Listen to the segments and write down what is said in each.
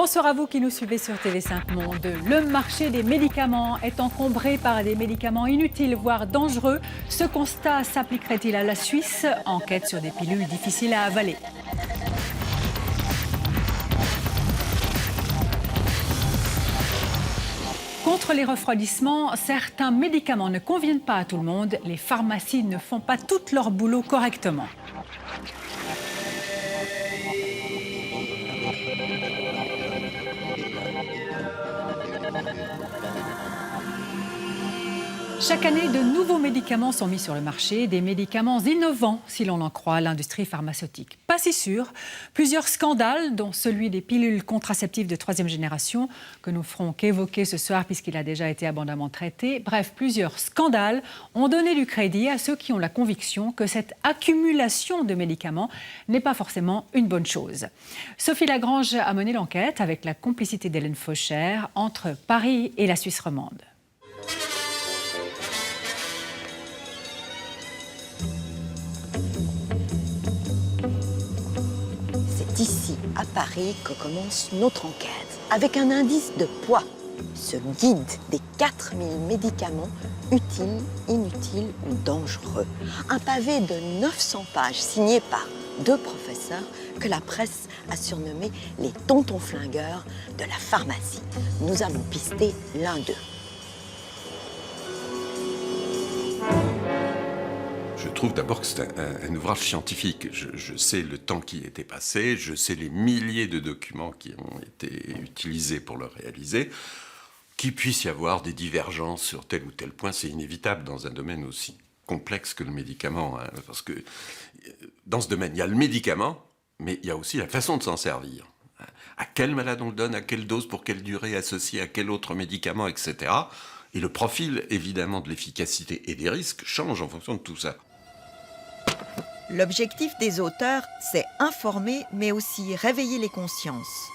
Bonsoir à vous qui nous suivez sur TV5 Monde. Le marché des médicaments est encombré par des médicaments inutiles, voire dangereux. Ce constat s'appliquerait-il à la Suisse? Enquête sur des pilules difficiles à avaler. Contre les refroidissements, certains médicaments ne conviennent pas à tout le monde. Les pharmacies ne font pas tout leur boulot correctement. Chaque année, de nouveaux médicaments sont mis sur le marché, des médicaments innovants, si l'on en croit l'industrie pharmaceutique. Pas si sûr. Plusieurs scandales, dont celui des pilules contraceptives de troisième génération, que nous ferons qu'évoquer ce soir puisqu'il a déjà été abondamment traité. Bref, plusieurs scandales ont donné du crédit à ceux qui ont la conviction que cette accumulation de médicaments n'est pas forcément une bonne chose. Sophie Lagrange a mené l'enquête avec la complicité d'Hélène Faucher entre Paris et la Suisse romande. C'est ici, à Paris, que commence notre enquête, avec un indice de poids. Ce guide des 4000 médicaments utiles, inutiles ou dangereux. Un pavé de 900 pages signé par 2 professeurs que la presse a surnommés les tontons flingueurs de la pharmacie. Nous allons pister l'un d'eux. Je trouve d'abord que c'est un ouvrage scientifique. Je sais le temps qui était passé, je sais les milliers de documents qui ont été utilisés pour le réaliser. Qu'il puisse y avoir des divergences sur tel ou tel point, c'est inévitable dans un domaine aussi complexe que le médicament. Hein, parce que dans ce domaine, il y a le médicament, mais il y a aussi la façon de s'en servir. À quel malade on le donne, à quelle dose, pour quelle durée, associé à quel autre médicament, etc. Et le profil, évidemment, de l'efficacité et des risques change en fonction de tout ça. L'objectif des auteurs, c'est informer, mais aussi réveiller les consciences.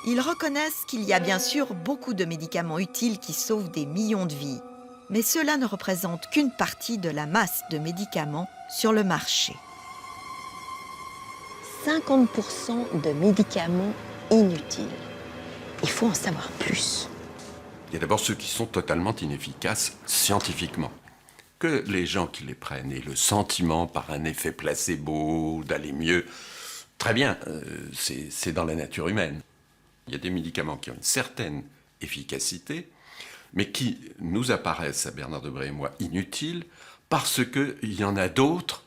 Ils reconnaissent qu'il y a bien sûr beaucoup de médicaments utiles qui sauvent des millions de vies, mais cela ne représente qu'une partie de la masse de médicaments sur le marché. 50% de médicaments inutiles. Il faut en savoir plus. Il y a d'abord ceux qui sont totalement inefficaces scientifiquement. Que les gens qui les prennent aient le sentiment, par un effet placebo, d'aller mieux, très bien, c'est dans la nature humaine. Il y a des médicaments qui ont une certaine efficacité, mais qui nous apparaissent, à Bernard Debré et moi, inutiles, parce qu'il y en a d'autres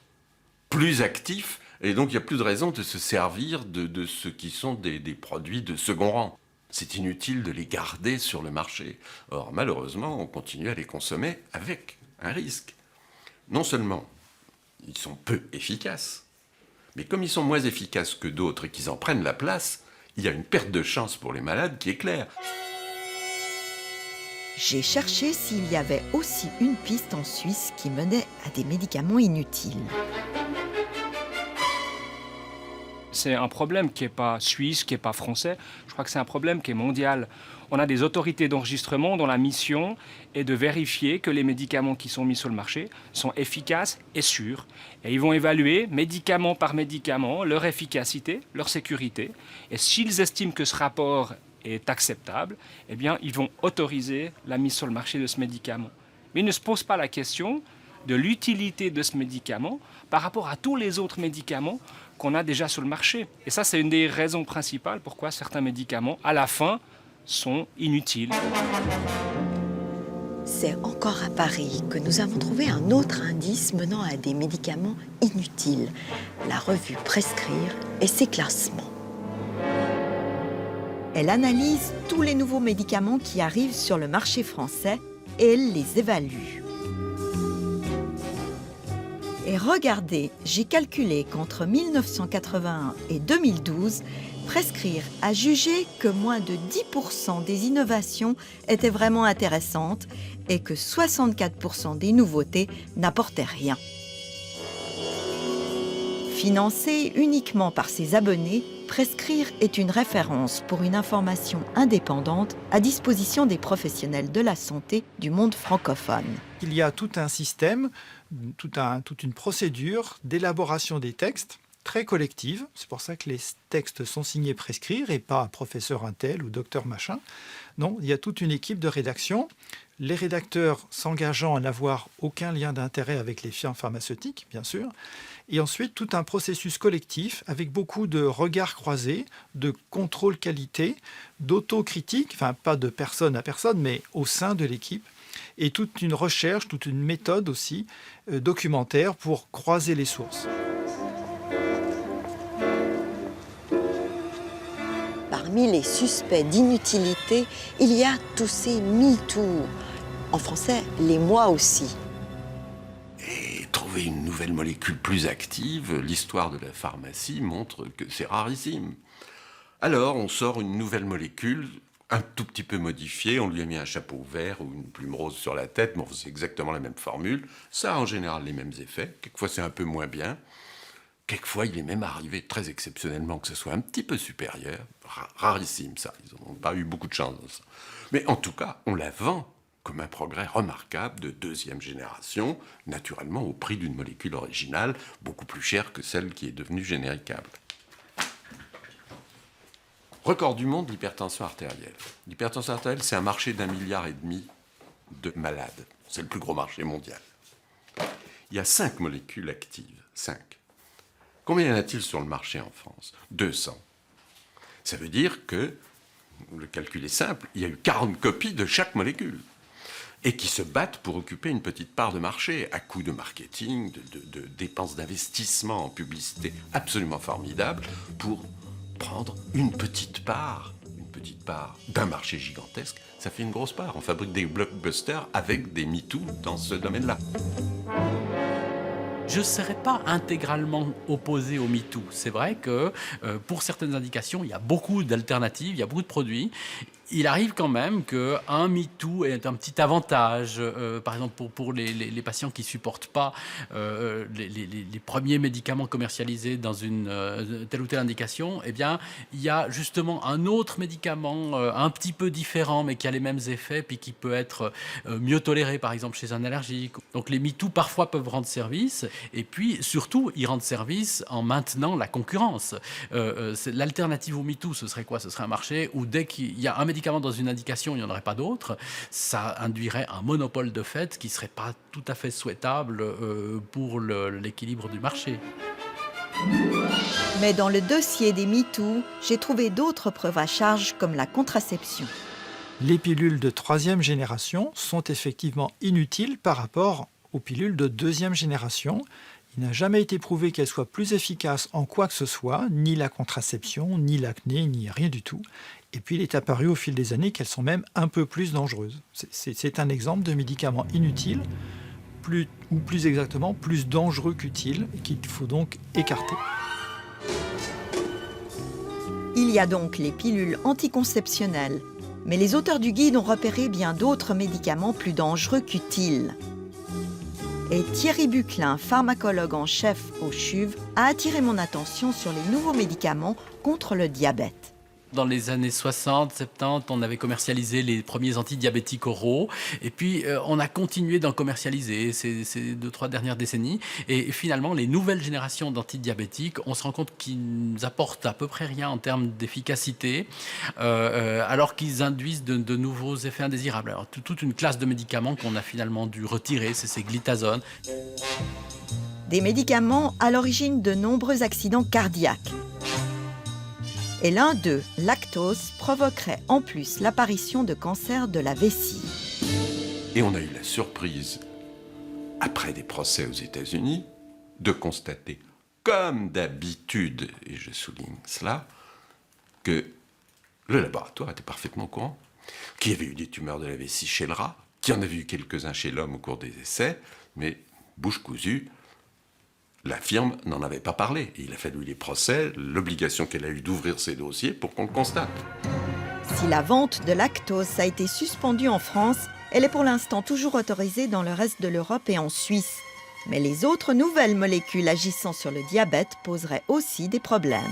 plus actifs, et donc il n'y a plus de raison de se servir de ce qui sont des produits de second rang. C'est inutile de les garder sur le marché. Or, malheureusement, on continue à les consommer avec un risque. Non seulement ils sont peu efficaces, mais comme ils sont moins efficaces que d'autres et qu'ils en prennent la place, il y a une perte de chance pour les malades qui est claire. J'ai cherché s'il y avait aussi une piste en Suisse qui menait à des médicaments inutiles. C'est un problème qui n'est pas suisse, qui n'est pas français. Je crois que c'est un problème qui est mondial. On a des autorités d'enregistrement dont la mission est de vérifier que les médicaments qui sont mis sur le marché sont efficaces et sûrs. Et ils vont évaluer, médicament par médicament, leur efficacité, leur sécurité. Et s'ils estiment que ce rapport est acceptable, eh bien, ils vont autoriser la mise sur le marché de ce médicament. Mais ils ne se posent pas la question de l'utilité de ce médicament par rapport à tous les autres médicaments qu'on a déjà sur le marché. Et ça, c'est une des raisons principales pourquoi certains médicaments, à la fin, sont inutiles. C'est encore à Paris que nous avons trouvé un autre indice menant à des médicaments inutiles. La revue Prescrire et ses classements. Elle analyse tous les nouveaux médicaments qui arrivent sur le marché français et elle les évalue. Et regardez, j'ai calculé qu'entre 1981 et 2012, Prescrire a jugé que moins de 10% des innovations étaient vraiment intéressantes et que 64% des nouveautés n'apportaient rien. Financé uniquement par ses abonnés, Prescrire est une référence pour une information indépendante à disposition des professionnels de la santé du monde francophone. Il y a tout un système, toute une procédure d'élaboration des textes très collective. C'est pour ça que les textes sont signés prescrire et pas professeur un tel ou docteur machin. Non, il y a toute une équipe de rédaction. Les rédacteurs s'engageant à n'avoir aucun lien d'intérêt avec les firmes pharmaceutiques, bien sûr. Et ensuite, tout un processus collectif avec beaucoup de regards croisés, de contrôle qualité, d'autocritique, enfin pas de personne à personne, mais au sein de l'équipe. Et toute une recherche, toute une méthode aussi documentaire pour croiser les sources. Parmi les suspects d'inutilité, il y a tous ces MeToo. En français, les moi aussi. Et trouver une nouvelle molécule plus active, l'histoire de la pharmacie montre que c'est rarissime. Alors, on sort une nouvelle molécule, un tout petit peu modifiée, on lui a mis un chapeau vert ou une plume rose sur la tête, mais c'est exactement la même formule. Ça a en général les mêmes effets. Quelquefois, c'est un peu moins bien. Quelquefois, il est même arrivé très exceptionnellement que ce soit un petit peu supérieur. Rarissime, ça. Ils n'ont pas eu beaucoup de chance dans ça. Mais en tout cas, on la vend comme un progrès remarquable de deuxième génération, naturellement au prix d'une molécule originale, beaucoup plus chère que celle qui est devenue généricable. Record du monde, l'hypertension artérielle. L'hypertension artérielle, c'est un marché d'1,5 milliard de malades. C'est le plus gros marché mondial. Il y a 5 molécules actives. 5. Combien y en a-t-il sur le marché en France? 200. Ça veut dire que, le calcul est simple, il y a eu 40 copies de chaque molécule. Et qui se battent pour occuper une petite part de marché, à coût de marketing, de dépenses d'investissement en publicité absolument formidables, pour prendre une petite part d'un marché gigantesque. Ça fait une grosse part. On fabrique des blockbusters avec des MeToo dans ce domaine-là. Je ne serais pas intégralement opposé au MeToo. C'est vrai que pour certaines indications, il y a beaucoup d'alternatives, il y a beaucoup de produits. Il arrive quand même qu'un MeToo ait un petit avantage, par exemple pour les patients qui ne supportent pas les premiers médicaments commercialisés dans une telle ou telle indication. Eh bien, il y a justement un autre médicament un petit peu différent, mais qui a les mêmes effets, puis qui peut être mieux toléré, par exemple, chez un allergique. Donc les MeToo, parfois, peuvent rendre service. Et puis, surtout, ils rendent service en maintenant la concurrence. L'alternative au MeToo, ce serait quoi? Ce serait un marché où dès qu'il y a un médicament dans une indication, il n'y en aurait pas d'autres. Ça induirait un monopole de fait qui ne serait pas tout à fait souhaitable pour l'équilibre du marché. Mais dans le dossier des MeToo, j'ai trouvé d'autres preuves à charge comme la contraception. Les pilules de 3e génération sont effectivement inutiles par rapport aux pilules de 2e génération. Il n'a jamais été prouvé qu'elles soient plus efficaces en quoi que ce soit, ni la contraception, ni l'acné, ni rien du tout. Et puis il est apparu au fil des années qu'elles sont même un peu plus dangereuses. C'est un exemple de médicament inutile, ou plus exactement, plus dangereux qu'utile, et qu'il faut donc écarter. Il y a donc les pilules anticonceptionnelles, mais les auteurs du guide ont repéré bien d'autres médicaments plus dangereux qu'utiles. Et Thierry Buclin, pharmacologue en chef au CHUV, a attiré mon attention sur les nouveaux médicaments contre le diabète. Dans les années 60, 70, on avait commercialisé les premiers antidiabétiques oraux. Et puis, on a continué d'en commercialiser ces 2-3 dernières décennies. Et finalement, les nouvelles générations d'antidiabétiques, on se rend compte qu'ils nous apportent à peu près rien en termes d'efficacité, alors qu'ils induisent de nouveaux effets indésirables. Alors, toute une classe de médicaments qu'on a finalement dû retirer, c'est ces glitazones. Des médicaments à l'origine de nombreux accidents cardiaques. Et l'un d'eux, lactose, provoquerait en plus l'apparition de cancers de la vessie. Et on a eu la surprise, après des procès aux États-Unis, de constater, comme d'habitude, et je souligne cela, que le laboratoire était parfaitement au courant, qu'il y avait eu des tumeurs de la vessie chez le rat, qu'il y en avait eu quelques-uns chez l'homme au cours des essais, mais bouche cousue, la firme n'en avait pas parlé. Et il a fallu les procès, l'obligation qu'elle a eue d'ouvrir ses dossiers pour qu'on le constate. Si la vente de lactose a été suspendue en France, elle est pour l'instant toujours autorisée dans le reste de l'Europe et en Suisse. Mais les autres nouvelles molécules agissant sur le diabète poseraient aussi des problèmes.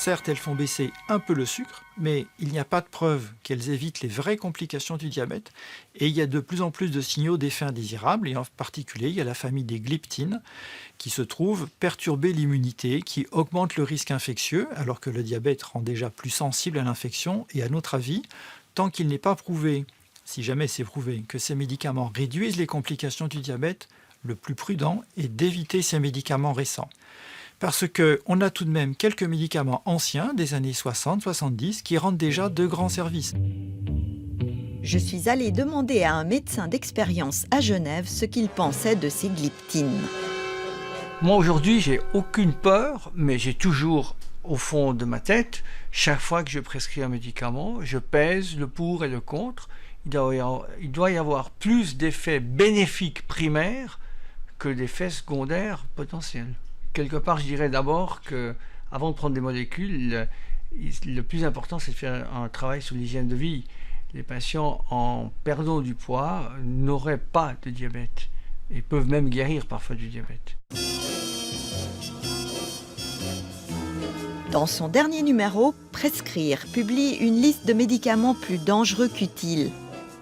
certes, elles font baisser un peu le sucre, mais il n'y a pas de preuve qu'elles évitent les vraies complications du diabète. Et il y a de plus en plus de signaux d'effets indésirables, et en particulier, il y a la famille des gliptines, qui se trouve perturber l'immunité, qui augmente le risque infectieux, alors que le diabète rend déjà plus sensible à l'infection. Et à notre avis, tant qu'il n'est pas prouvé, si jamais c'est prouvé, que ces médicaments réduisent les complications du diabète, le plus prudent est d'éviter ces médicaments récents. Parce qu'on a tout de même quelques médicaments anciens, des années 60-70, qui rendent déjà de grands services. Je suis allée demander à un médecin d'expérience à Genève ce qu'il pensait de ces gliptines. Moi aujourd'hui, j'ai aucune peur, mais j'ai toujours au fond de ma tête, chaque fois que je prescris un médicament, je pèse le pour et le contre. Il doit y avoir plus d'effets bénéfiques primaires que d'effets secondaires potentiels. Quelque part, je dirais d'abord qu'avant de prendre des molécules, le plus important, c'est de faire un travail sur l'hygiène de vie. Les patients en perdant du poids n'auraient pas de diabète et peuvent même guérir parfois du diabète. Dans son dernier numéro, Prescrire publie une liste de médicaments plus dangereux qu'utiles,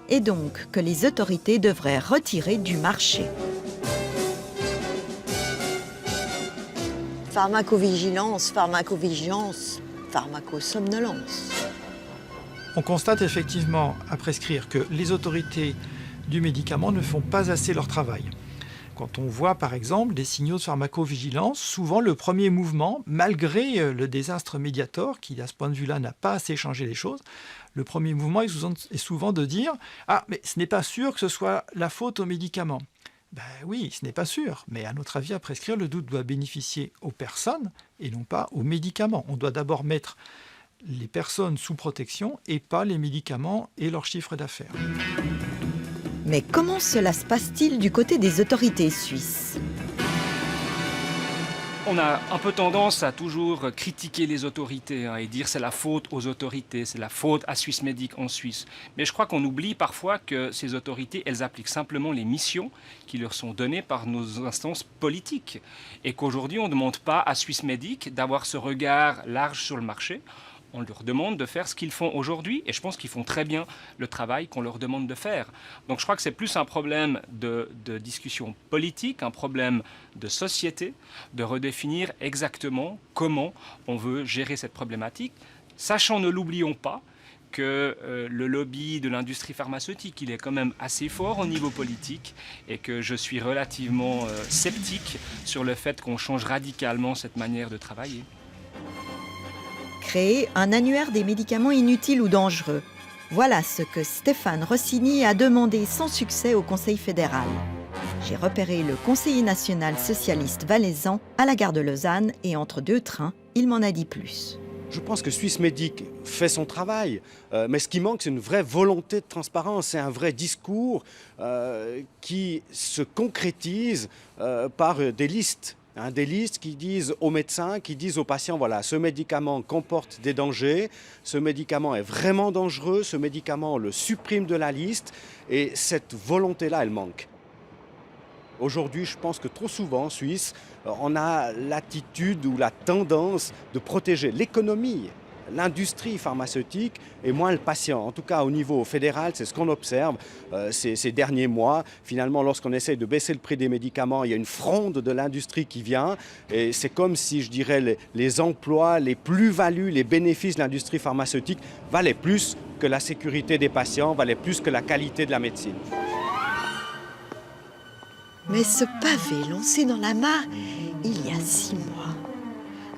et donc que les autorités devraient retirer du marché. Pharmacovigilance, pharmacosomnolence. On constate effectivement à Prescrire que les autorités du médicament ne font pas assez leur travail. Quand on voit par exemple des signaux de pharmacovigilance, souvent le premier mouvement, malgré le désastre Mediator, qui à ce point de vue-là n'a pas assez changé les choses, le premier mouvement est souvent de dire « Ah, mais ce n'est pas sûr que ce soit la faute aux médicaments ». Ben oui, ce n'est pas sûr, mais à notre avis, à Prescrire, le doute doit bénéficier aux personnes et non pas aux médicaments. On doit d'abord mettre les personnes sous protection et pas les médicaments et leur chiffre d'affaires. Mais comment cela se passe-t-il du côté des autorités suisses ? On a un peu tendance à toujours critiquer les autorités et dire c'est la faute aux autorités, c'est la faute à Swissmedic en Suisse. Mais je crois qu'on oublie parfois que ces autorités, elles appliquent simplement les missions qui leur sont données par nos instances politiques. Et qu'aujourd'hui, on ne demande pas à Swissmedic d'avoir ce regard large sur le marché. On leur demande de faire ce qu'ils font aujourd'hui et je pense qu'ils font très bien le travail qu'on leur demande de faire. Donc je crois que c'est plus un problème de discussion politique, un problème de société, de redéfinir exactement comment on veut gérer cette problématique, sachant, ne l'oublions pas, que le lobby de l'industrie pharmaceutique, il est quand même assez fort au niveau politique et que je suis relativement sceptique sur le fait qu'on change radicalement cette manière de travailler. Créer un annuaire des médicaments inutiles ou dangereux. Voilà ce que Stéphane Rossini a demandé sans succès au Conseil fédéral. J'ai repéré le conseiller national socialiste valaisan à la gare de Lausanne et entre deux trains, il m'en a dit plus. Je pense que Swissmedic fait son travail, mais ce qui manque, c'est une vraie volonté de transparence, c'est un vrai discours qui se concrétise par des listes. Des listes qui disent aux médecins, qui disent aux patients, voilà, ce médicament comporte des dangers, ce médicament est vraiment dangereux, ce médicament le supprime de la liste, et cette volonté-là, elle manque. Aujourd'hui, je pense que trop souvent en Suisse, on a l'attitude ou la tendance de protéger l'économie, l'industrie pharmaceutique et moins le patient. En tout cas, au niveau fédéral, c'est ce qu'on observe ces derniers mois. Finalement, lorsqu'on essaye de baisser le prix des médicaments, il y a une fronde de l'industrie qui vient. Et c'est comme si, je dirais, les emplois, les plus-values, les bénéfices de l'industrie pharmaceutique valaient plus que la sécurité des patients, valaient plus que la qualité de la médecine. Mais ce pavé lancé dans la mare il y a 6 mois,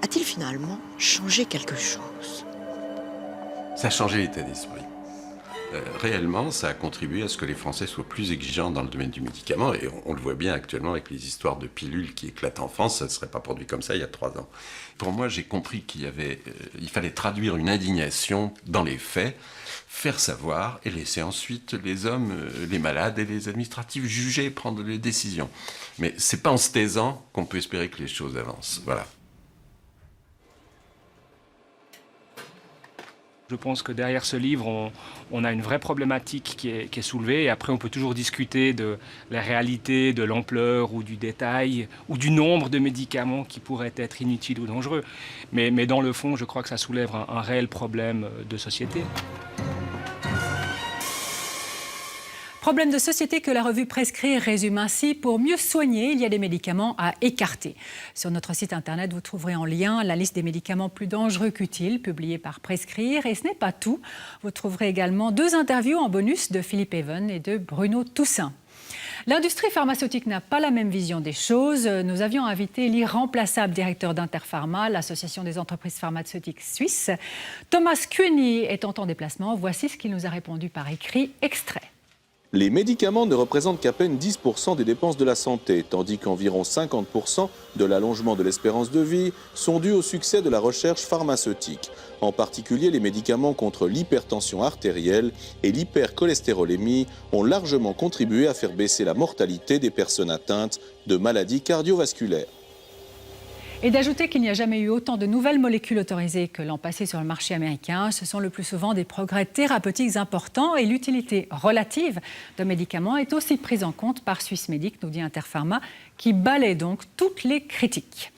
a-t-il finalement changé quelque chose ? Ça a changé l'état d'esprit. Réellement, ça a contribué à ce que les Français soient plus exigeants dans le domaine du médicament. Et on le voit bien actuellement avec les histoires de pilules qui éclatent en France. Ça ne serait pas produit comme ça il y a 3 ans. Pour moi, j'ai compris qu'il fallait traduire une indignation dans les faits, faire savoir et laisser ensuite les hommes, les malades et les administratifs juger et prendre les décisions. Mais ce n'est pas en se taisant qu'on peut espérer que les choses avancent. Voilà. Je pense que derrière ce livre, on a une vraie problématique qui est soulevée. Et après, on peut toujours discuter de la réalité, de l'ampleur ou du détail ou du nombre de médicaments qui pourraient être inutiles ou dangereux. Mais dans le fond, je crois que ça soulève un réel problème de société. Problème de société que la revue Prescrire résume ainsi: pour mieux soigner, il y a des médicaments à écarter. Sur notre site internet, vous trouverez en lien la liste des médicaments plus dangereux qu'utiles, publiée par Prescrire. Et ce n'est pas tout. Vous trouverez également 2 interviews en bonus de Philippe Even et de Bruno Toussaint. L'industrie pharmaceutique n'a pas la même vision des choses. Nous avions invité l'irremplaçable directeur d'Interpharma, l'association des entreprises pharmaceutiques suisses. Thomas Kueni étant en déplacement, voici ce qu'il nous a répondu par écrit, extrait. Les médicaments ne représentent qu'à peine 10% des dépenses de la santé, tandis qu'environ 50% de l'allongement de l'espérance de vie sont dus au succès de la recherche pharmaceutique. En particulier, les médicaments contre l'hypertension artérielle et l'hypercholestérolémie ont largement contribué à faire baisser la mortalité des personnes atteintes de maladies cardiovasculaires. Et d'ajouter qu'il n'y a jamais eu autant de nouvelles molécules autorisées que l'an passé sur le marché américain. Ce sont le plus souvent des progrès thérapeutiques importants et l'utilité relative de médicaments est aussi prise en compte par Swissmedic, nous dit Interpharma, qui balaie donc toutes les critiques.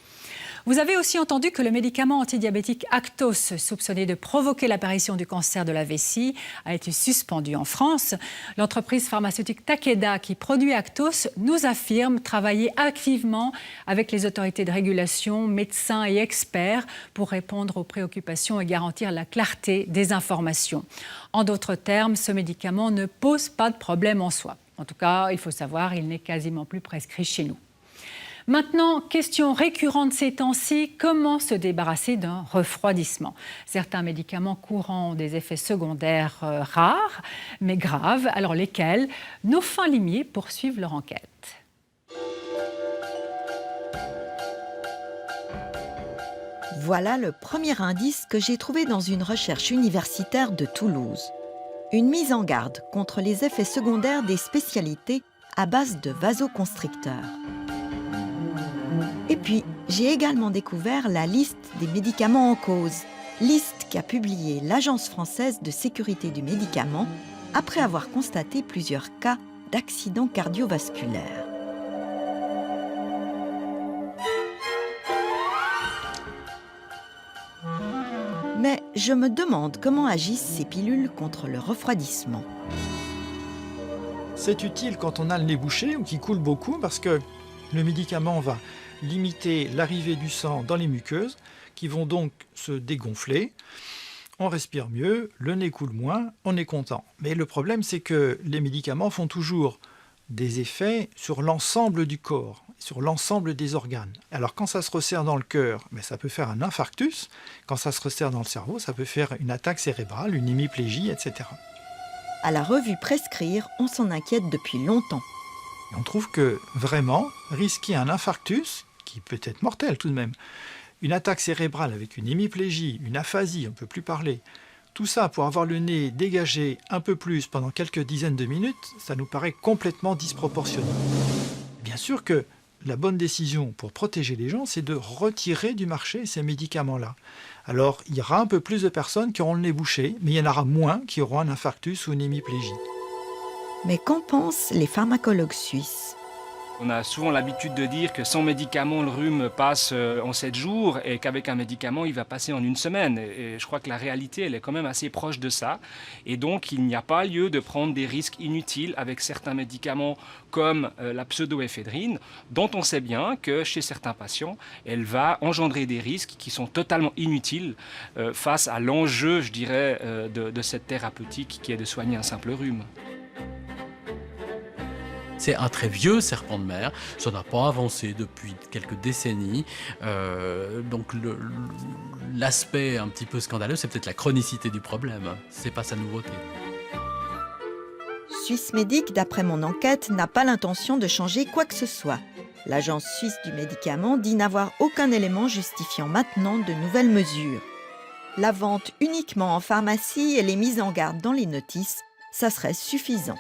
Vous avez aussi entendu que le médicament antidiabétique Actos, soupçonné de provoquer l'apparition du cancer de la vessie, a été suspendu en France. L'entreprise pharmaceutique Takeda, qui produit Actos, nous affirme travailler activement avec les autorités de régulation, médecins et experts pour répondre aux préoccupations et garantir la clarté des informations. En d'autres termes, ce médicament ne pose pas de problème en soi. En tout cas, il faut savoir, il n'est quasiment plus prescrit chez nous. Maintenant, question récurrente ces temps-ci, comment se débarrasser d'un refroidissement? Certains médicaments courants ont des effets secondaires rares, mais graves. Alors lesquels? Nos fins limiers poursuivent leur enquête. Voilà le premier indice que j'ai trouvé dans une recherche universitaire de Toulouse. Une mise en garde contre les effets secondaires des spécialités à base de vasoconstricteurs. Et puis, j'ai également découvert la liste des médicaments en cause, liste qu'a publiée l'Agence française de sécurité du médicament après avoir constaté plusieurs cas d'accidents cardiovasculaires. Mais je me demande comment agissent ces pilules contre le refroidissement. C'est utile quand on a le nez bouché ou qui coule beaucoup parce que le médicament va limiter l'arrivée du sang dans les muqueuses qui vont donc se dégonfler. On respire mieux, le nez coule moins, on est content. Mais le problème, c'est que les médicaments font toujours des effets sur l'ensemble du corps, sur l'ensemble des organes. Alors quand ça se resserre dans le cœur, ça peut faire un infarctus. Quand ça se resserre dans le cerveau, ça peut faire une attaque cérébrale, une hémiplégie, etc. À la revue Prescrire, on s'en inquiète depuis longtemps. On trouve que vraiment, risquer un infarctus, qui peut être mortel tout de même, une attaque cérébrale avec une hémiplégie, une aphasie, on ne peut plus parler, tout ça pour avoir le nez dégagé un peu plus pendant quelques dizaines de minutes, ça nous paraît complètement disproportionné. Bien sûr que la bonne décision pour protéger les gens, c'est de retirer du marché ces médicaments-là. Alors, il y aura un peu plus de personnes qui auront le nez bouché, mais il y en aura moins qui auront un infarctus ou une hémiplégie. Mais qu'en pensent les pharmacologues suisses? On a souvent l'habitude de dire que sans médicament, le rhume passe en 7 jours et qu'avec un médicament, il va passer en 1 semaine. Et je crois que la réalité, elle est quand même assez proche de ça. Et donc, il n'y a pas lieu de prendre des risques inutiles avec certains médicaments comme la pseudoéphédrine, dont on sait bien que chez certains patients, elle va engendrer des risques qui sont totalement inutiles face à l'enjeu, je dirais, de cette thérapeutique qui est de soigner un simple rhume. C'est un très vieux serpent de mer, ça n'a pas avancé depuis quelques décennies, donc l'aspect un petit peu scandaleux, c'est peut-être la chronicité du problème, c'est pas sa nouveauté. Swissmedic, d'après mon enquête, n'a pas l'intention de changer quoi que ce soit. L'Agence suisse du médicament dit n'avoir aucun élément justifiant maintenant de nouvelles mesures. La vente uniquement en pharmacie et les mises en garde dans les notices, ça serait suffisant.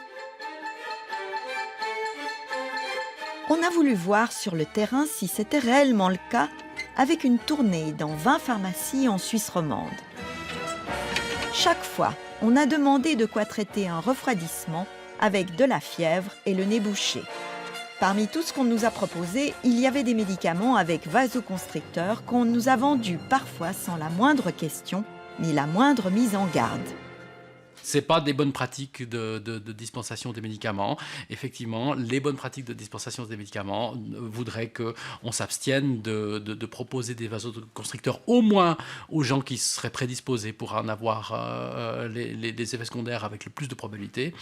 On a voulu voir sur le terrain si c'était réellement le cas avec une tournée dans 20 pharmacies en Suisse romande. Chaque fois, on a demandé de quoi traiter un refroidissement avec de la fièvre et le nez bouché. Parmi tout ce qu'on nous a proposé, il y avait des médicaments avec vasoconstricteurs qu'on nous a vendus parfois sans la moindre question ni la moindre mise en garde. C'est pas des bonnes pratiques de dispensation des médicaments. Effectivement, les bonnes pratiques de dispensation des médicaments voudraient qu'on s'abstienne de proposer des vasoconstricteurs au moins aux gens qui seraient prédisposés pour en avoir les effets secondaires avec le plus de probabilité.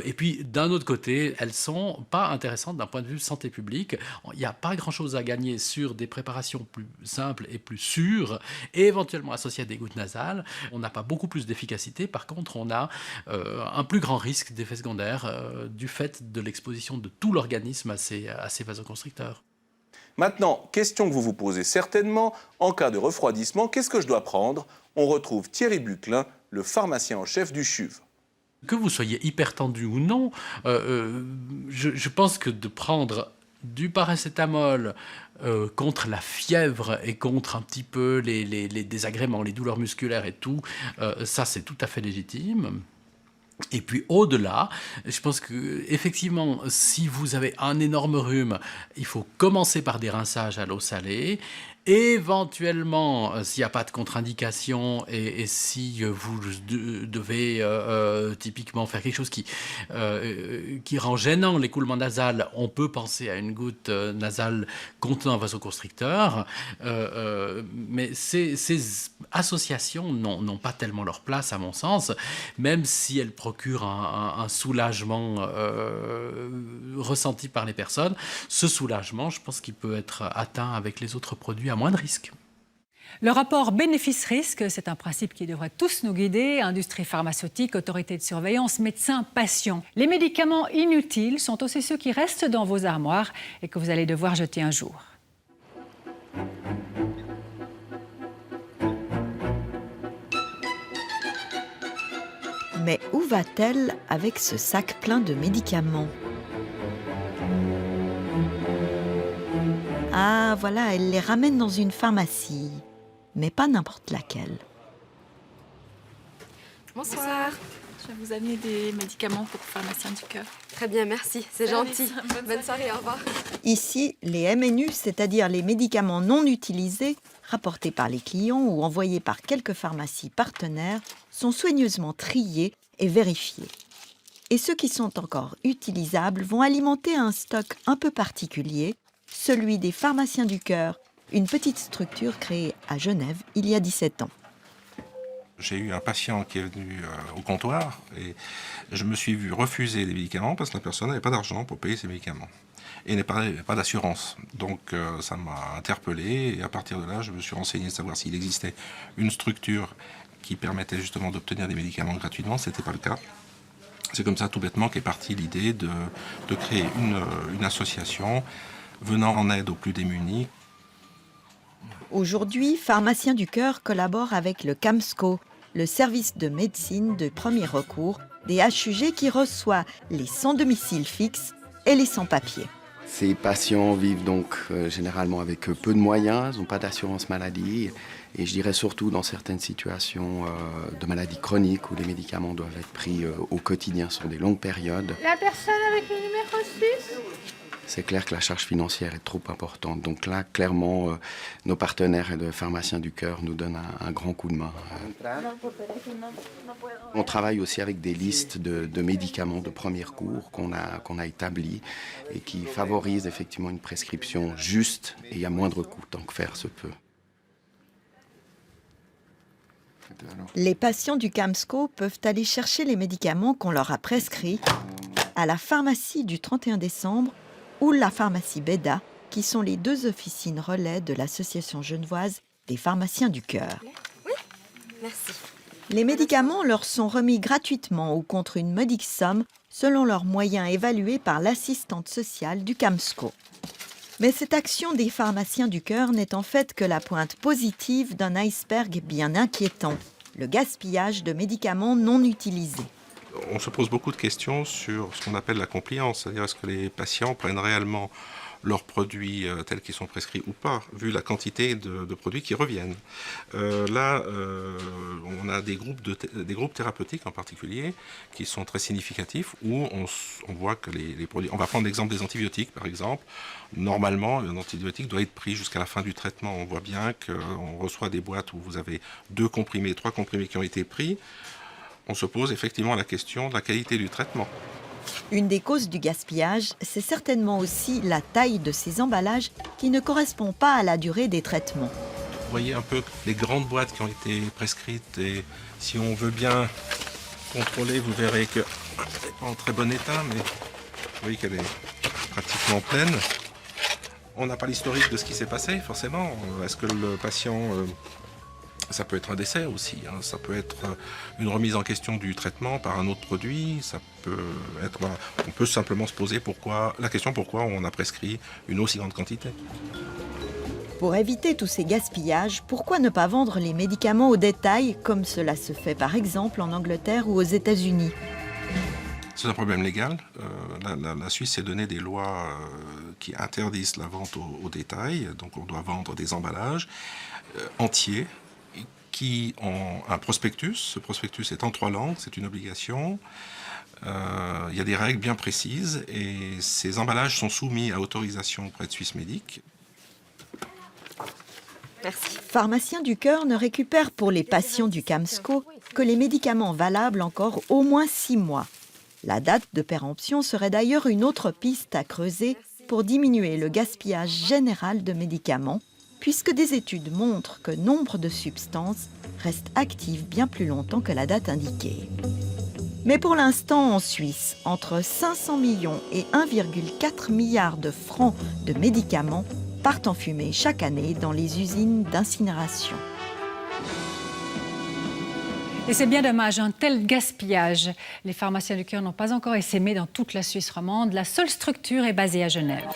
Et puis, d'un autre côté, elles sont pas intéressantes d'un point de vue santé publique. Il n'y a pas grand-chose à gagner sur des préparations plus simples et plus sûres, et éventuellement associées à des gouttes nasales. On n'a pas beaucoup plus d'efficacité. Par contre, on a un plus grand risque d'effets secondaires du fait de l'exposition de tout l'organisme à ces vasoconstricteurs. Maintenant, question que vous vous posez certainement, en cas de refroidissement, qu'est-ce que je dois prendre? On retrouve Thierry Buclin, le pharmacien en chef du CHUV. Que vous soyez hypertendu ou non, je pense que de prendre du paracétamol contre la fièvre et contre un petit peu les désagréments, les douleurs musculaires et tout, ça c'est tout à fait légitime. Et puis au-delà, je pense que effectivement, si vous avez un énorme rhume, il faut commencer par des rinçages à l'eau salée. Éventuellement, s'il n'y a pas de contre-indication et si vous devez typiquement faire quelque chose qui rend gênant l'écoulement nasal, on peut penser à une goutte nasale contenant un vasoconstricteur. Mais ces associations n'ont pas tellement leur place, à mon sens, même si elles procurent un soulagement ressenti par les personnes. Ce soulagement, je pense qu'il peut être atteint avec les autres produits à moins de risque. Le rapport bénéfice-risque, c'est un principe qui devrait tous nous guider, industrie pharmaceutique, autorité de surveillance, médecins, patients. Les médicaments inutiles sont aussi ceux qui restent dans vos armoires et que vous allez devoir jeter un jour. Mais où va-t-elle avec ce sac plein de médicaments ? Ah, voilà, elle les ramène dans une pharmacie, mais pas n'importe laquelle. Bonsoir. Je vais vous amener des médicaments pour pharmacien du cœur. Très bien, merci, c'est gentil. Bonne soirée, au revoir. Ici, les MNU, c'est-à-dire les médicaments non utilisés, rapportés par les clients ou envoyés par quelques pharmacies partenaires, sont soigneusement triés et vérifiés. Et ceux qui sont encore utilisables vont alimenter un stock un peu particulier, celui des pharmaciens du cœur, une petite structure créée à Genève il y a 17 ans. J'ai eu un patient qui est venu au comptoir et je me suis vu refuser des médicaments parce que la personne n'avait pas d'argent pour payer ses médicaments et n'avait pas d'assurance. Donc ça m'a interpellé et à partir de là, je me suis renseigné de savoir s'il existait une structure qui permettait justement d'obtenir des médicaments gratuitement. Ce n'était pas le cas. C'est comme ça tout bêtement qu'est partie l'idée de créer une association venant en aide aux plus démunis. Aujourd'hui, Pharmaciens du Cœur collabore avec le CAMSCO, le service de médecine de premier recours des HUG qui reçoit les sans domicile fixe et les sans-papiers. Ces patients vivent donc généralement avec peu de moyens, ils n'ont pas d'assurance maladie et je dirais surtout dans certaines situations de maladies chroniques où les médicaments doivent être pris au quotidien sur des longues périodes. La personne avec le numéro 6 ? C'est clair que la charge financière est trop importante. Donc là, clairement, nos partenaires de Pharmaciens du Cœur nous donnent un grand coup de main. On travaille aussi avec des listes de médicaments de premier recours qu'on a établies et qui favorisent effectivement une prescription juste et à moindre coût, tant que faire se peut. Les patients du CAMSCO peuvent aller chercher les médicaments qu'on leur a prescrits à la pharmacie du 31 décembre ou la pharmacie Beda, qui sont les deux officines relais de l'association genevoise des pharmaciens du cœur. Oui, merci. Les médicaments leur sont remis gratuitement ou contre une modique somme, selon leurs moyens évalués par l'assistante sociale du CAMSCO. Mais cette action des pharmaciens du cœur n'est en fait que la pointe positive d'un iceberg bien inquiétant, le gaspillage de médicaments non utilisés. On se pose beaucoup de questions sur ce qu'on appelle la compliance, c'est-à-dire est-ce que les patients prennent réellement leurs produits tels qu'ils sont prescrits ou pas, vu la quantité de produits qui reviennent. on a des groupes thérapeutiques en particulier qui sont très significatifs où on voit que les produits... On va prendre l'exemple des antibiotiques par exemple. Normalement, un antibiotique doit être pris jusqu'à la fin du traitement. On voit bien qu'on reçoit des boîtes où vous avez 2 comprimés, 3 comprimés qui ont été pris. On se pose effectivement la question de la qualité du traitement. Une des causes du gaspillage, c'est certainement aussi la taille de ces emballages qui ne correspond pas à la durée des traitements. Vous voyez un peu les grandes boîtes qui ont été prescrites et si on veut bien contrôler, vous verrez qu'elle n'est pas en très bon état, mais vous voyez qu'elle est pratiquement pleine. On n'a pas l'historique de ce qui s'est passé, forcément. Est-ce que le patient... Ça peut être un décès aussi, hein. Ça peut être une remise en question du traitement par un autre produit, ça peut être... Voilà. On peut simplement se poser la question pourquoi on a prescrit une aussi grande quantité. Pour éviter tous ces gaspillages, pourquoi ne pas vendre les médicaments au détail, comme cela se fait par exemple en Angleterre ou aux États-Unis ? C'est un problème légal. La Suisse s'est donné des lois qui interdisent la vente au détail, donc on doit vendre des emballages entiers, qui ont un prospectus. Ce prospectus est en 3 langues, c'est une obligation. Il y a des règles bien précises et ces emballages sont soumis à autorisation auprès de Swissmedic. Merci. Pharmacien du cœur ne récupère pour les patients du Camsco que les médicaments valables encore au moins 6 mois. La date de péremption serait d'ailleurs une autre piste à creuser pour diminuer le gaspillage général de médicaments, puisque des études montrent que nombre de substances restent actives bien plus longtemps que la date indiquée. Mais pour l'instant, en Suisse, entre 500 millions et 1,4 milliard de francs de médicaments partent en fumée chaque année dans les usines d'incinération. Et c'est bien dommage, un tel gaspillage. Les pharmaciens du cœur n'ont pas encore essaimé dans toute la Suisse romande. La seule structure est basée à Genève.